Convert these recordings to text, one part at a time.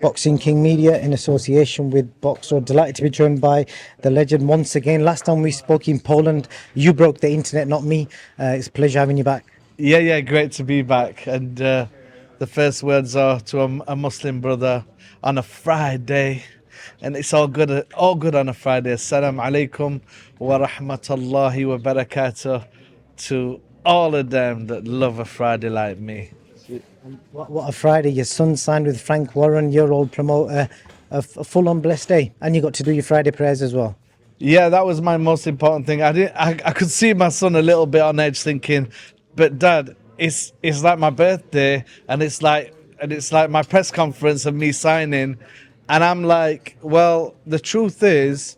Boxing King Media in association with Boxer. Delighted to be joined by the legend once again. Last time we spoke in Poland, you broke the internet, not me. It's a pleasure having you back. Yeah, great to be back. And the first words are to a Muslim brother on a Friday, and it's all good on a Friday. Assalamu alaikum wa rahmatullahi wa barakatuh to all of them that love a Friday like me. What a Friday. Your son signed with Frank Warren, your old promoter. A full-on blessed day. And you got to do your Friday prayers as well. Yeah, that was my most important thing. I could see my son a little bit on edge, thinking, "But Dad, it's like my birthday, and it's like my press conference of me signing," and I'm like, "Well, the truth is,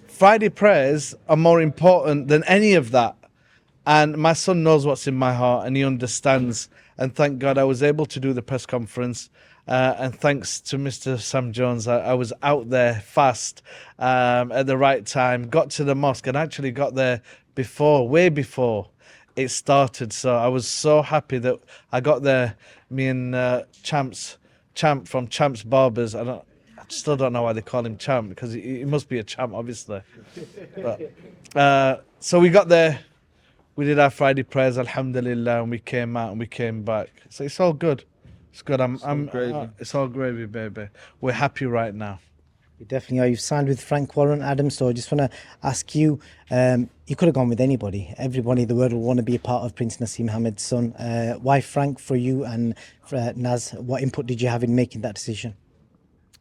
Friday prayers are more important than any of that." And my son knows what's in my heart, and he understands. And thank God I was able to do the press conference. And thanks to Mr. Sam Jones, I was out there fast at the right time, got to the mosque, and actually got there way before it started. So I was so happy that I got there. Me and Champ from Champ's Barbers. I still don't know why they call him Champ, because he must be a champ, obviously. But so we got there. We did our Friday prayers, alhamdulillah, and we came out and we came back. So it's all good. It's good. It's all gravy, baby. We're happy right now. You definitely are. You've signed with Frank Warren, Adam. So I just want to ask you, you could have gone with anybody. Everybody in the world will want to be a part of Prince Naseem Hamed's son. Why Frank for you, and for Naz, what input did you have in making that decision?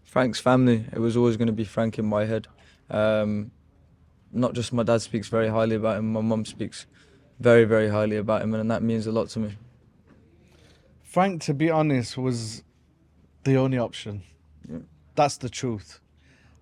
Frank's family. It was always going to be Frank in my head. Not just my dad speaks very highly about him, my mum speaks very, very highly about him, and that means a lot to me. Frank, to be honest, was the only option. Yeah. That's the truth.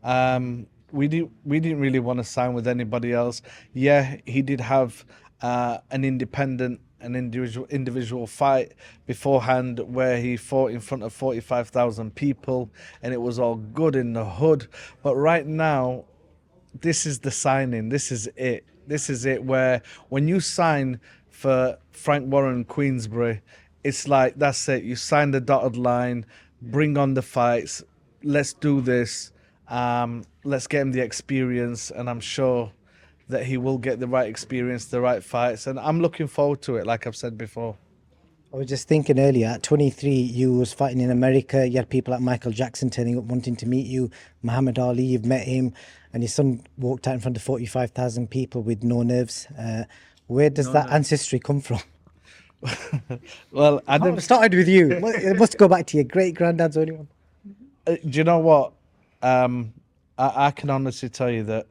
We didn't really want to sign with anybody else. Yeah, he did have an individual fight beforehand where he fought in front of 45,000 people, and it was all good in the hood. But right now, this is the signing. This is it. This is it, where when you sign for Frank Warren Queensbury, it's like, that's it. You sign the dotted line, bring on the fights. Let's do this. Let's get him the experience, and I'm sure that he will get the right experience, the right fights, and I'm looking forward to it, like I've said before. I was just thinking earlier, at 23, you was fighting in America. You had people like Michael Jackson turning up wanting to meet you. Muhammad Ali, you've met him. And your son walked out in front of 45,000 people with no nerves. Where does that ancestry come from? Well, Adam, It started with you. It must go back to your great-granddads or anyone. do you know what? I can honestly tell you that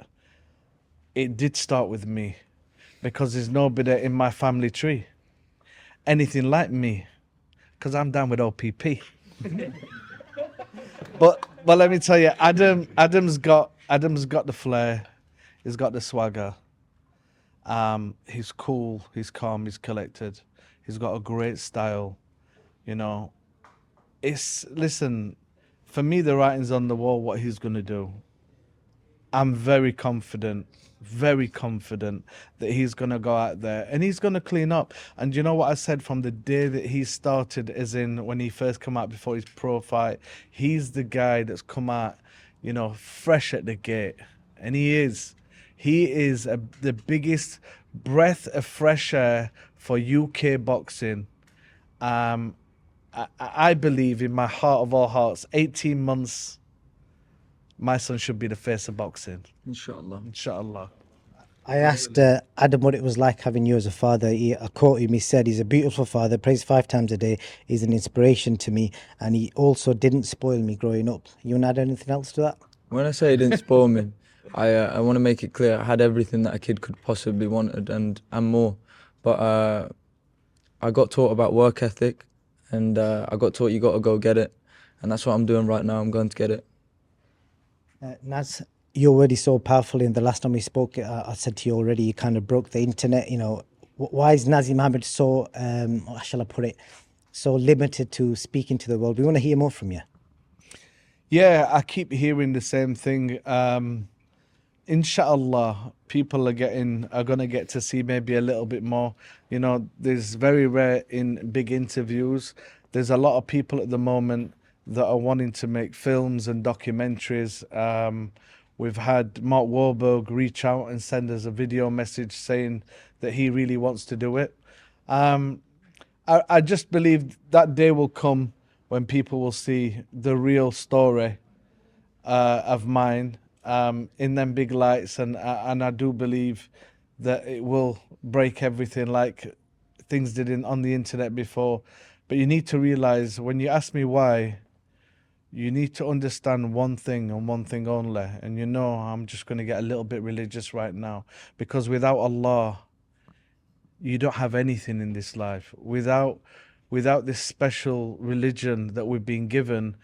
it did start with me, because there's nobody in my family tree anything like me, because I'm down with OPP. but let me tell you, Adam's got the flair, he's got the swagger. He's cool, he's calm, he's collected. He's got a great style, you know. Listen, for me, the writing's on the wall what he's going to do. I'm very confident that he's going to go out there and he's going to clean up. And you know what I said from the day that he started, as in when he first come out before his pro fight, he's the guy that's come out, you know, fresh at the gate. And he is the biggest breath of fresh air for UK boxing. I believe in my heart of all hearts, 18 months, my son should be the face of boxing. Inshallah. Inshallah. I asked Adam what it was like having you as a father. I quote him, he said, he's a beautiful father, prays 5 times a day, he's an inspiration to me, and he also didn't spoil me growing up. You want to add anything else to that? When I say he didn't spoil me, I want to make it clear I had everything that a kid could possibly wanted and more. But I got taught about work ethic, and I got taught you got to go get it. And that's what I'm doing right now. I'm going to get it. Naz, you're already so powerful. In the last time we spoke, I said to you already, you kind of broke the internet. You know, why is Naseem Hamed so, how shall I put it, so limited to speaking to the world? We want to hear more from you. Yeah, I keep hearing the same thing. Inshallah, people are going to get to see maybe a little bit more. You know, there's very rare in big interviews. There's a lot of people at the moment that are wanting to make films and documentaries. We've had Mark Wahlberg reach out and send us a video message saying that he really wants to do it. I just believe that day will come when people will see the real story of mine in them big lights, and I do believe that it will break everything like things did on the internet before. But you need to realize, when you ask me why, you need to understand one thing and one thing only. And you know, I'm just going to get a little bit religious right now, because without Allah, you don't have anything in this life. Without this special religion that we've been given,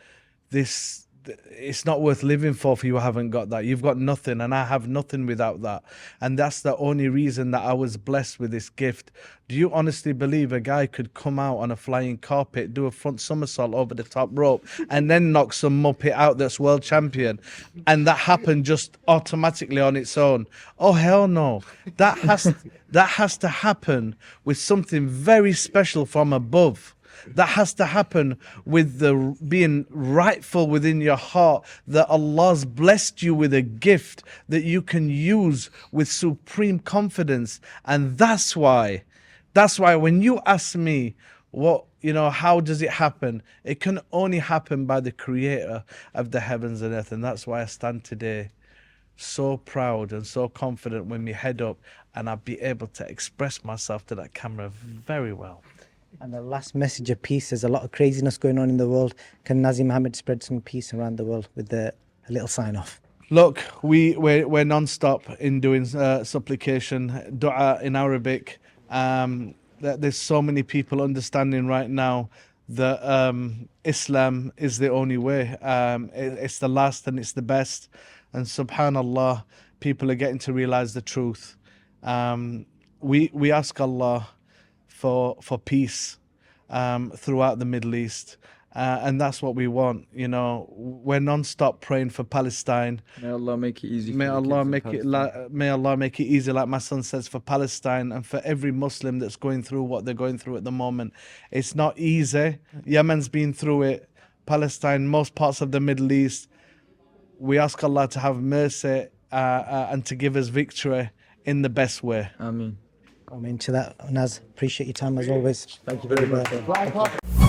it's not worth living for if you haven't got that. You've got nothing, and I have nothing without that. And that's the only reason that I was blessed with this gift. Do you honestly believe a guy could come out on a flying carpet, do a front somersault over the top rope, and then knock some muppet out that's world champion, and that happened just automatically on its own? Oh hell no. That has to happen with something very special from above. That has to happen with the being rightful within your heart, that Allah's blessed you with a gift that you can use with supreme confidence. And that's why when you ask me, how does it happen? It can only happen by the Creator of the heavens and earth. And that's why I stand today so proud and so confident with my head up, and I'll be able to express myself to that camera very well. And the last message of peace. There's a lot of craziness going on in the world. Can Naseem Hamed spread some peace around the world with a little sign off? Look, we're non-stop in doing supplication, dua in Arabic. There's so many people understanding right now that Islam is the only way. It's the last and it's the best. And subhanallah, people are getting to realize the truth. We ask Allah for peace throughout the Middle East, and that's what we want. We're non-stop praying for Palestine. May Allah make it easy. May Allah make it easy, like my son says, for Palestine and for every Muslim that's going through what they're going through at the moment. It's not easy. Yemen's been through it. Palestine, most parts of the Middle East. We ask Allah to have mercy and to give us victory in the best way. Ameen. I'm into that, Naz. Appreciate your time as always. Thank you very much.